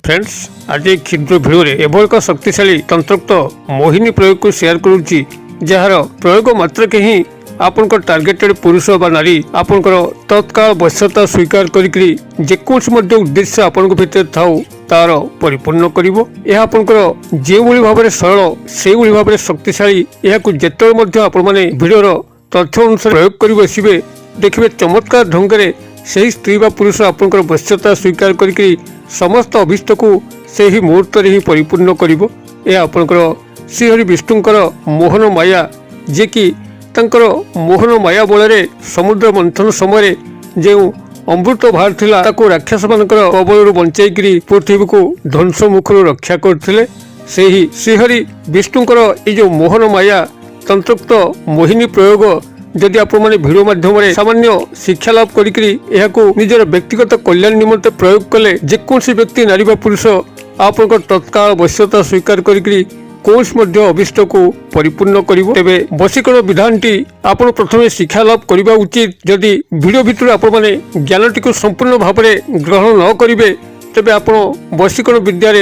Friends आज एक क्षुद्र भिडियो एभल एक शक्तिशाली तंत्रोक्त मोहिनी प्रयोग को शेयर करुच्ची जार प्रयोग मात्र के ही आपण टार्गेटेड पुरुष बा नारी आपण तत्काल वश्यता स्वीकार करी जेकोसी उद्देश्य आपण भितर थाउ तार परिपूर्ण करिवो। यह आपनकर जो भाव में सरल से भाव में शक्तिशाली यह जिते आपण मैंने भिडियोर तथ्य अनुसार प्रयोग कर बसवे देखिए चमत्कार ढंग से स्त्री बा पुरुष आपनकर वश्यता स्वीकार करी समस्त अभिष्ट को से ही मुहूर्त ही परिपूर्ण करिवो। यह आपनकर श्रीहरि विष्णुंकर मोहन माया जे कि तांकर मोहन माया बल समुद्र मंथन समय जो अमृत बाहर थिला ताको राक्षस मानकर कबल बंचाई पृथ्वी को ध्वंस मुखर रक्षा करथिले। से ही श्रीहरि विष्णुंकर ये जो मोहन माया तंत्रोक्त मोहिनी प्रयोग जदि आप भिडियो माध्यम सामान्य शिक्षा लाभ करी निजर व्यक्तिगत कल्याण निमंते प्रयोग कले जेकोसी व्यक्ति नारी बा पुरुष आप तत्काल वश्यता स्वीकार करी कौन अभिष्ट को परिपूर्ण करिवो। तेबे वशीकरण विधानटी आपण प्रथमे शिक्षा लाभ करबा उचित। जदि भिडियो भितर आपण माने ज्ञानटी को संपूर्ण भाव में ग्रहण न करिवे तेबे आपण वशीकरण विद्या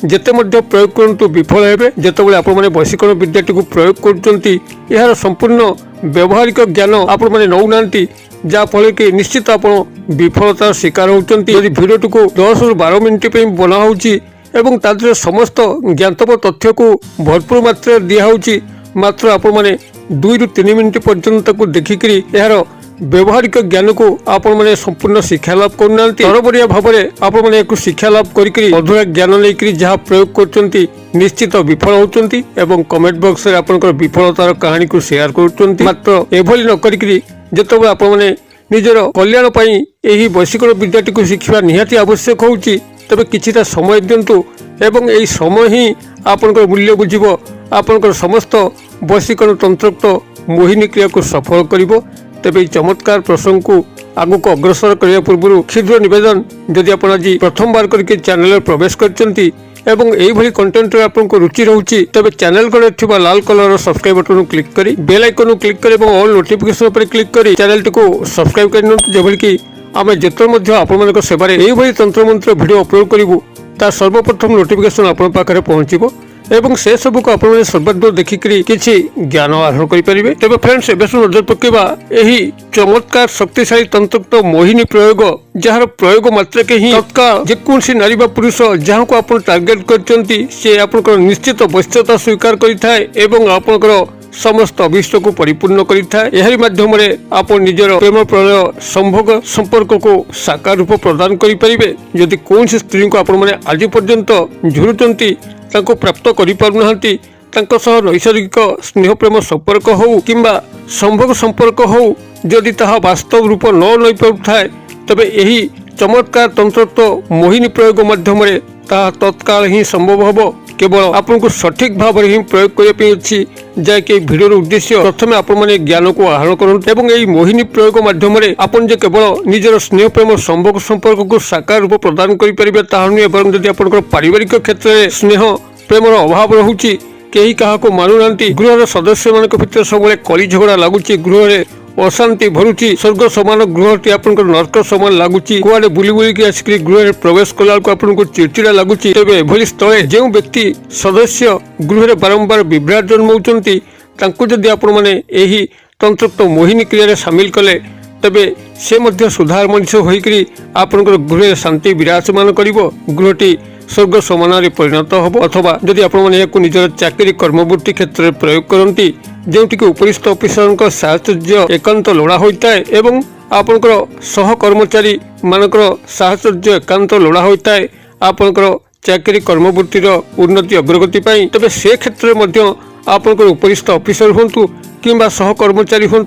जेते मध्य प्रयोग करंतु विफल हेबे। जेतेबेले आपण माने वशीकरण विद्याटी को प्रयोग करचंती यार संपूर्ण व्यवहारिक ज्ञान आपण माने नौ नांती जा फल कि निश्चित आपण विफलतार शिकार होचंती। यदि भिडियोटी को 10 ରୁ 12 मिनिट पे बना होची एवं तादर समस्त ज्ञातव्य तथ्य को भरपूर मात्रा दिया होची मात्र आपण माने 2 ରୁ 3 मिनिट पर्यंत को देखिकरी यार व्यवहारिक ज्ञान को आपण माने संपूर्ण शिक्षा लाभ करना तरबरिया भाव में आपण माने एक शिक्षा लाभ करी अधूरा ज्ञान लेकरी जहाँ प्रयोग करचंती निश्चित विफल होचंती एवं कमेंट बॉक्स रे आपनकर विफलतार कहानी को शेयर करचंती। मात्र एभली न करी जेतबे आपण माने निजर कल्याण पई एही वशीकरण विद्याटी को शिखिबा निहाती आवश्यक होउची तबे किछिटा समय दिंतु एवं यही समय ही आपनकर मूल्य बुझिबो आपनकर समस्त वशीकरण तंत्रोक्त मोहिनी क्रिया को सफल करिवो। तेबे चमत्कार प्रसंग को आगु को अग्रसर करने पूर्व क्षुद्र निवेदन जदि आप आज प्रथम बार करके चैनल प्रवेश करचंती एवं एही भली कंटेंट आपको रुचि रहउची तबे चैनल को थिबा लाल कलर सब्सक्राइब बटन को क्लिक करी बेल आइकन को क्लिक करी एवं ऑल नोटिफिकेशन पर क्लिक करी चैनल को सब्सक्राइब करनंतु जेभली कि आमे जेतर मध्य आपण मानक सेवारे एही भली तंत्र मंत्र वीडियो अपलोड करिवु ता सर्वप्रथम नोटिफिकेशन आपण पाखरे पहुंचीबो एवं से सब को आपण सर्वाधिक देखिकरी किछि ज्ञान आरोहण करि परिबे। तबे फ्रेंड्स एबेसु नजर पकेबा एही चमत्कार शक्तिशाली तंत्रोक्त मोहिनी प्रयोग जार प्रयोग मात्र के ही तत्काल जेकोसी नारी बा पुरुष जहाँ को आपण टार्गेट करचंती से आपनकर निश्चित वश्यता स्वीकार करिथाय एवं आपनकर समस्त अभिष्ट को परिपूर्ण करिथाय। एहरी माध्यम रे आपण निजर प्रेम प्रणय संभोग संपर्क को साकार रूप प्रदान करि परिबे। यदि कौन स्त्री को आपण माने आज पर्यंत झुरुचंती ताको प्राप्त करि पारुनाहांती तांको सह नैसर्गिक स्नेह प्रेम संपर्क हो किंबा संभोग संपर्क हो यदि ताहा वास्तव रूप न लई पारुथाय तबे एही चमत्कार तंत्रोक्त मोहिनी प्रयोग माध्यम रे ताहा तत्काल ही संभव हबो। केवल आपन को सठिक भाव में ही प्रयोग करने अच्छी जैकि भिडियोर उद्देश्य प्रथम आपण माने ज्ञान को आहरण करते एवं यही मोहिनी प्रयोग माध्यम आपन जे केवल निजर स्नेह प्रेम संभोग संपर्क को साकार रूप प्रदान करें ताहा नुहे बरं जदि आपन पारिवारिक क्षेत्र में स्नेह प्रेमर अभाव रहुची केही काहा को मानुनांती गृहर सदस्य मानक भितर सबले कली झगड़ा लागुची गृह अशांति भरुची स्वर्ग समान गृहटी आपन नर्क समान लगुची कुआडे बुली बुलिक आसिक गृह प्रवेश कला आपको चिड़चिड़ा लगुची। तेबे एभली स्थले जो व्यक्ति सदस्य गृह बारंबार विभ्राट जन्माउचंती तांको जदि आपण माने एही तंत्रोक्त मोहिनी क्रिया सामिल कले तेबे से मध्य सुधार मनुष्य होइकरी आपनकर गृह शांति विराजमान करिवो गृहटी स्वर्ग समान परिणत हम अथवा जदि आपण माने निजर चाकरी कर्मवृत्ति क्षेत्र में प्रयोग करती जोटि उपरिस्थ अफिसर साहचर्य एकांत लोड़ा होता है एवं आपनकर सहकर्मचारी मानकर साहचर्य एकांत लोड़ा होता है आपनकर चाकरी कर्मवृत्तिर उन्नति अग्रगति पाई तबे से क्षेत्र में आपनकर उपरिस्थ अफिसर हूँ किंबा सहकर्मचारी हूँ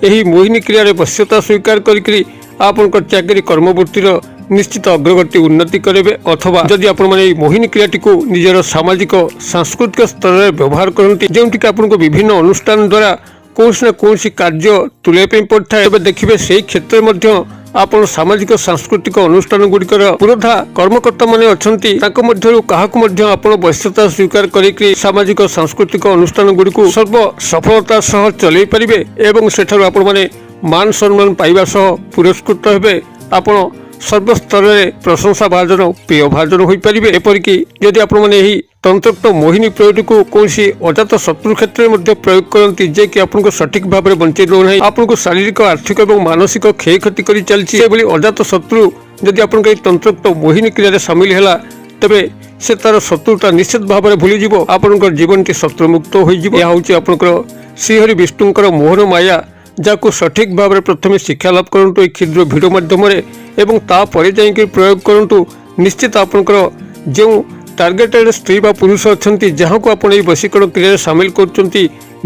यही मोहिनी क्रिया वश्यता स्वीकार करी आपनकर चाकरी कर्मवृत्तिर निश्चित अग्रगति उन्नति करेंगे अथवा जदि आपण माने मोहिनी क्रियाटी को निजर सामाजिक सांस्कृतिक स्तर में व्यवहार करती जोटि आपको विभिन्न अनुष्ठान द्वारा कौन न कौन कार्य तुले पड़ता है तबे देखिए से क्षेत्र में आपण सामाजिक सांस्कृतिक अनुष्ठान गुड़िकर पुरोधा कर्मकर्ता माने अछंती ताको मध्यरु काहाकु मध्य आपण वश्यता स्वीकार करी सामाजिक सांस्कृतिक अनुष्ठान गुड़िकु सर्व सफलता सह चलै परिबे एवं सेठारु आपण माने मान सम्मान पाइबा सह पुरस्कृत हेबे। आपण ସର୍ବସ୍ତରରେ ପ୍ରଶଂସା ଭାଜନ ପ୍ରିୟ ଭାଜନ ହୋଇପାରିବେ। ଏପରିକି ଯଦି ଆପଣମାନେ ଏହି ତନ୍ତ୍ରୋକ୍ତ ମୋହିନୀ ପ୍ରୟୋଗଟିକୁ କୌଣସି ଅଜାତ ଶତ୍ରୁ କ୍ଷେତ୍ରରେ ମଧ୍ୟ ପ୍ରୟୋଗ କରନ୍ତି, ଯେ କି ଆପଣଙ୍କୁ ସଠିକ ଭାବରେ ବଞ୍ଚାଇ ଦେଉନାହିଁ, ଆପଣଙ୍କୁ ଶାରୀରିକ ଆର୍ଥିକ ଏବଂ ମାନସିକ କ୍ଷୟକ୍ଷତି କରି ଚାଲିଛି, ସେଭଳି ଅଜାତ ଶତ୍ରୁ ଯଦି ଆପଣଙ୍କ ଏହି ତନ୍ତ୍ରୋକ୍ତ ମୋହିନୀ କ୍ରିୟାରେ ସାମିଲ ହେଲା, ତେବେ ସେ ତାର ଶତ୍ରୁତା ନିଶ୍ଚିତ ଭାବରେ ଭୁଲିଯିବ, ଆପଣଙ୍କର ଜୀବନଟି ଶତ୍ରୁମୁକ୍ତ ହୋଇଯିବ। ଏହା ହେଉଛି ଆପଣଙ୍କର ଶ୍ରୀହରି ବିଷ୍ଣୁଙ୍କର ମୋହନ ମାୟା, ଯାହାକୁ ସଠିକ ଭାବରେ ପ୍ରଥମେ ଶିକ୍ଷା ଲାଭ କରନ୍ତୁ ଏହି କ୍ଷୁଦ୍ର ଭିଡ଼ିଓ ମାଧ୍ୟମରେ ଏବଂ ତାପରେ ଯାଇକି ପ୍ରୟୋଗ କରନ୍ତୁ। ନିଶ୍ଚିତ ଆପଣଙ୍କର ଯେଉଁ ଟାର୍ଗେଟେଡ୍ ସ୍ତ୍ରୀ ବା ପୁରୁଷ ଅଛନ୍ତି, ଯାହାକୁ ଆପଣ ଏହି ବଶୀକରଣ କ୍ରିୟାରେ ସାମିଲ କରୁଛନ୍ତି,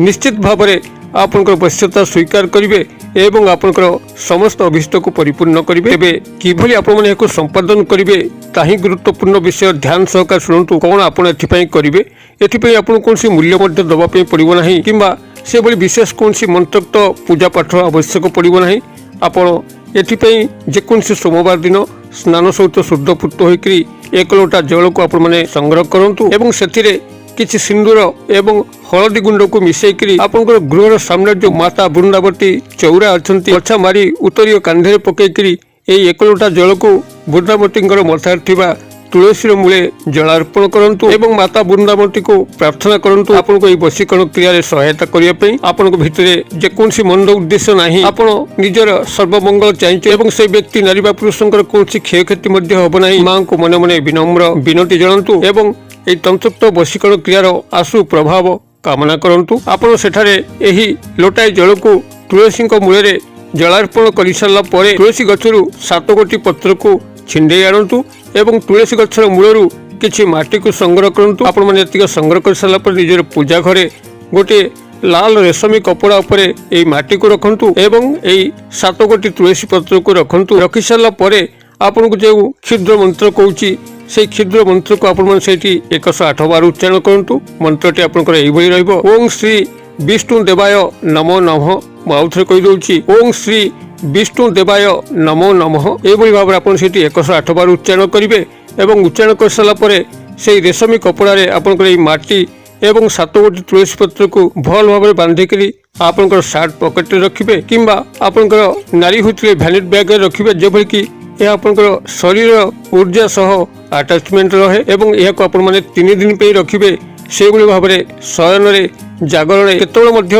ନିଶ୍ଚିତ ଭାବରେ ଆପଣଙ୍କର ବଶ୍ୟତା ସ୍ୱୀକାର କରିବେ ଏବଂ ଆପଣଙ୍କର ସମସ୍ତ ଅଭିଷ୍ଟକୁ ପରିପୂର୍ଣ୍ଣ କରିବେ। ତେବେ କିଭଳି ଆପଣମାନେ ଏହାକୁ ସମ୍ପାଦନ କରିବେ ତାହା ହିଁ ଗୁରୁତ୍ୱପୂର୍ଣ୍ଣ ବିଷୟ। ଧ୍ୟାନ ସହକାରେ ଶୁଣନ୍ତୁ କ'ଣ ଆପଣ ଏଥିପାଇଁ କରିବେ। ଏଥିପାଇଁ ଆପଣଙ୍କୁ କୌଣସି ମୂଲ୍ୟ ମଧ୍ୟ ଦେବା ପାଇଁ ପଡ଼ିବ ନାହିଁ କିମ୍ବା ସେଭଳି ବିଶେଷ କୌଣସି ମନ୍ତ୍ରୋକ୍ତ ପୂଜା ପାଠର ଆବଶ୍ୟକ ପଡ଼ିବ ନାହିଁ। ଆପଣ ଏଥିପାଇଁ ଯେକୌଣସି ସୋମବାର ଦିନ ସ୍ନାନ ସହିତ ଶୁଦ୍ଧପୂତ ହୋଇକରି 1 ଲୋଟା ଜଳକୁ ଆପଣମାନେ ସଂଗ୍ରହ କରନ୍ତୁ ଏବଂ ସେଥିରେ କିଛି ସିନ୍ଦୁର ଏବଂ ହଳଦୀ ଗୁଣ୍ଡକୁ ମିଶାଇକରି ଆପଣଙ୍କର ଗୃହର ସାମ୍ନାରେ ଯେଉଁ ମାତା ବୃନ୍ଦାବତୀ ଚଉରା ଅଛନ୍ତି, ଗଛା ମାରି ଉତ୍ତରୀୟ କାନ୍ଧରେ ପକାଇକରି ଏହି 1 ଲୋଟା ଜଳକୁ ବୃନ୍ଦାବତୀଙ୍କର ମଥାରେ ଥିବା ତୁଳସୀର ମୂଳେ ଜଳାର୍ପଣ କରନ୍ତୁ ଏବଂ ମାତା ବୃନ୍ଦାବତୀକୁ ପ୍ରାର୍ଥନା କରନ୍ତୁ ଆପଣଙ୍କୁ ଏହି ବଶୀକରଣ କ୍ରିୟାରେ ସହାୟତା କରିବା ପାଇଁ। ଆପଣଙ୍କ ଭିତରେ ଯେକୌଣସି ମନ୍ଦ ଉଦ୍ଦେଶ୍ୟ ନାହିଁ, ଆପଣ ନିଜର ସର୍ବମଙ୍ଗଳ ଚାହିଁଛନ୍ତି ଏବଂ ସେହି ବ୍ୟକ୍ତି ନାରୀ ବା ପୁରୁଷଙ୍କର କୌଣସି କ୍ଷୟକ୍ଷତି ମଧ୍ୟ ହେବ ନାହିଁ। ମାଙ୍କୁ ମନେ ମନେ ବିନମ୍ର ବିନତି ଜଣାନ୍ତୁ ଏବଂ ଏହି ତନ୍ତ୍ରୋକ୍ତ ବଶୀକରଣ କ୍ରିୟାର ଆଶୁ ପ୍ରଭାବ କାମନା କରନ୍ତୁ। ଆପଣ ସେଠାରେ ଏହି ଲୋଟାଏ ଜଳକୁ ତୁଳସୀଙ୍କ ମୂଳରେ ଜଳାର୍ପଣ କରିସାରିଲା ପରେ ତୁଳସୀ ଗଛରୁ 7 ଗୋଟି ପତ୍ରକୁ ଛିଣ୍ଡେଇ ଆଣନ୍ତୁ ଏବଂ ତୁଳସୀ ଗଛର ମୂଳରୁ କିଛି ମାଟିକୁ ସଂଗ୍ରହ କରନ୍ତୁ। ଆପଣମାନେ ଏତିକି ସଂଗ୍ରହ କରିସାରିଲା ପରେ ନିଜର ପୂଜା ଘରେ ଗୋଟିଏ ଲାଲ ରେଶମୀ କପଡ଼ା ଉପରେ ଏହି ମାଟିକୁ ରଖନ୍ତୁ ଏବଂ ଏହି 7 ଗୋଟି ତୁଳସୀ ପତ୍ରକୁ ରଖନ୍ତୁ। ରଖିସାରିଲା ପରେ ଆପଣଙ୍କୁ ଯେଉଁ କ୍ଷୁଦ୍ର ମନ୍ତ୍ର କହୁଛି, সেই କ୍ଷୁଦ୍ର ମନ୍ତ୍ରକୁ ଆପଣମାନେ ସେଇଠି 108 ବାର ଉଚ୍ଚାରଣ କରନ୍ତୁ। ମନ୍ତ୍ରଟି ଆପଣଙ୍କର ଏଇଭଳି ରହିବ, ଓଂ ଶ୍ରୀ ବିଷ୍ଣୁ ଦେବାୟ ନମୋ ନମଃ। ମୁଁ ଆଉଥରେ କହିଦେଉଛି, ଓଂ ଶ୍ରୀ ବିଷ୍ଣୁ ଦେବାୟ ନମୋ ନମଃ। ଏଇଭଳି ଭାବରେ ଆପଣ ସେଇଠି 108 ବାର ଉଚ୍ଚାରଣ କରିବେ ଏବଂ ଉଚ୍ଚାରଣ କରିସାରିଲା ପରେ ସେହି ରେଶମୀ କପଡ଼ାରେ ଆପଣଙ୍କର ଏହି ମାଟି ଏବଂ 7 ଗୋଟି ତୁଳସୀ ପତ୍ରକୁ ଭଲ ଭାବରେ ବାନ୍ଧିକରି ଆପଣଙ୍କର ସାର୍ଟ ପକେଟରେ ରଖିବେ କିମ୍ବା ଆପଣଙ୍କର ନାରୀ ହୋଇଥିଲେ ଭ୍ୟାନିଟ୍ ବ୍ୟାଗରେ ରଖିବେ, ଯେଭଳିକି ଏହା ଆପଣଙ୍କର ଶରୀର ଊର୍ଜା ସହ ଆଟାଚମେଣ୍ଟ ରହେ ଏବଂ ଏହାକୁ ଆପଣମାନେ 3 ଦିନ ପାଇଁ ରଖିବେ। ସେହିଭଳି ଭାବରେ ଶୟନରେ ଜାଗରଣରେ କେତେବେଳେ ମଧ୍ୟ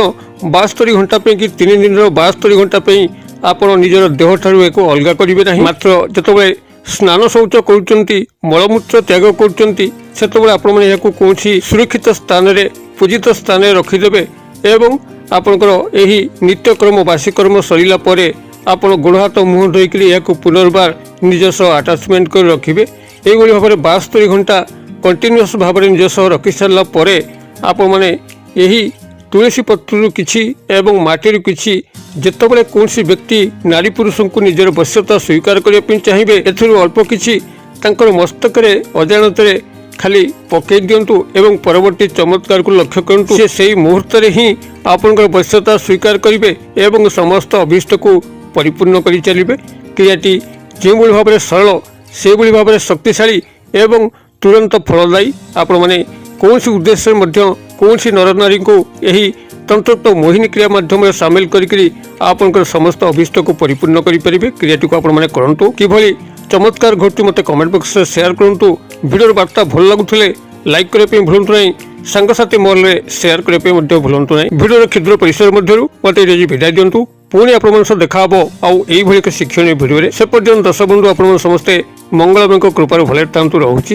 72 ଘଣ୍ଟା ପାଇଁ କି 3 ଦିନର 72 ଘଣ୍ଟା ପାଇଁ ଆପଣ ନିଜର ଦେହଠାରୁ ଏହାକୁ ଅଲଗା କରିବେ ନାହିଁ। ମାତ୍ର ଯେତେବେଳେ ସ୍ନାନ ଶୌଚ କରୁଛନ୍ତି, ମଳମୂତ୍ର ତ୍ୟାଗ କରୁଛନ୍ତି, ସେତେବେଳେ ଆପଣମାନେ ଏହାକୁ କୌଣସି ସୁରକ୍ଷିତ ସ୍ଥାନରେ ପୂଜିତ ସ୍ଥାନରେ ରଖିଦେବେ ଏବଂ ଆପଣଙ୍କର ଏହି ନିତ୍ୟକର୍ମ ବାସିକର୍ମ ସରିଲା ପରେ ଆପଣ ଗୋଡ଼ ହାତ ମୁହଁ ଧୋଇକରି ଏହାକୁ ପୁନର୍ବାର ନିଜ ସହ ଆଟାଚମେଣ୍ଟ କରି ରଖିବେ। ଏହିଭଳି ଭାବରେ 72 ଘଣ୍ଟା କଣ୍ଟିନ୍ୟୁଅସ୍ ଭାବରେ ନିଜ ସହ ରଖିସାରିଲା ପରେ ଆପଣମାନେ ଏହି ତୁଳସୀ ପତ୍ରରୁ କିଛି ଏବଂ ମାଟିରୁ କିଛି ଯେତେବେଳେ କୌଣସି ବ୍ୟକ୍ତି ନାରୀ ପୁରୁଷଙ୍କୁ ନିଜର ବଶ୍ୟତା ସ୍ୱୀକାର କରିବା ପାଇଁ ଚାହିଁବେ, ଏଥିରୁ ଅଳ୍ପ କିଛି ତାଙ୍କର ମସ୍ତକରେ ଅଜାଣତରେ ଖାଲି ପକାଇ ଦିଅନ୍ତୁ ଏବଂ ପରବର୍ତ୍ତୀ ଚମତ୍କାରକୁ ଲକ୍ଷ୍ୟ କରନ୍ତୁ। ସେ ସେହି ମୁହୂର୍ତ୍ତରେ ହିଁ ଆପଣଙ୍କର ବଶ୍ୟତା ସ୍ୱୀକାର କରିବେ ଏବଂ ସମସ୍ତ ଅଭୀଷ୍ଟକୁ ପରିପୂର୍ଣ୍ଣ କରି ଚାଲିବେ। କ୍ରିୟାଟି ଯେଉଁଭଳି ଭାବରେ ସରଳ, ସେହିଭଳି ଭାବରେ ଶକ୍ତିଶାଳୀ ଏବଂ ତୁରନ୍ତ ଫଳଦାୟୀ। ଆପଣମାନେ କୌଣସି ଉଦ୍ଦେଶ୍ୟରେ ମଧ୍ୟ କୌଣସି ନରନାରୀଙ୍କୁ ଏହି ତନ୍ତ୍ରୋକ୍ତ ମୋହିନୀ କ୍ରିୟା ମାଧ୍ୟମରେ ସାମିଲ କରିକି ଆପଣଙ୍କର ସମସ୍ତ ଅଭୀଷ୍ଟକୁ ପରିପୂର୍ଣ୍ଣ କରିପାରିବେ। କ୍ରିୟାଟିକୁ ଆପଣମାନେ କରନ୍ତୁ। କିଭଳି ଚମତ୍କାର ଘଟୁଛି ମୋତେ କମେଣ୍ଟ ବକ୍ସରେ ସେୟାର କରନ୍ତୁ। ଭିଡ଼ିଓର ବାର୍ତ୍ତା ଭଲ ଲାଗୁଥିଲେ ଲାଇକ୍ କରିବା ପାଇଁ ଭୁଲନ୍ତୁ ନାହିଁ, ସାଙ୍ଗସାଥି ମହଲରେ ସେୟାର କରିବା ପାଇଁ ମଧ୍ୟ ଭୁଲନ୍ତୁ ନାହିଁ। ଭିଡ଼ିଓର କ୍ଷୁଦ୍ର ପରିସର ମଧ୍ୟରୁ ମୋତେ ଆଜି ବିଦାୟ ଦିଅନ୍ତୁ। ପୁଣି ଆପଣମାନଙ୍କ ସହ ଦେଖା ହେବ ଆଉ ଏଇଭଳି ଏକ ଶିକ୍ଷଣୀୟ ଭିଡ଼ିଓରେ। ସେ ପର୍ଯ୍ୟନ୍ତ ଦର୍ଶକ ବନ୍ଧୁ ଆପଣମାନେ ସମସ୍ତେ ମଙ୍ଗଳମୟଙ୍କ କୃପାରୁ ଭଲରେ ଥାନ୍ତୁ। ରହୁଛି।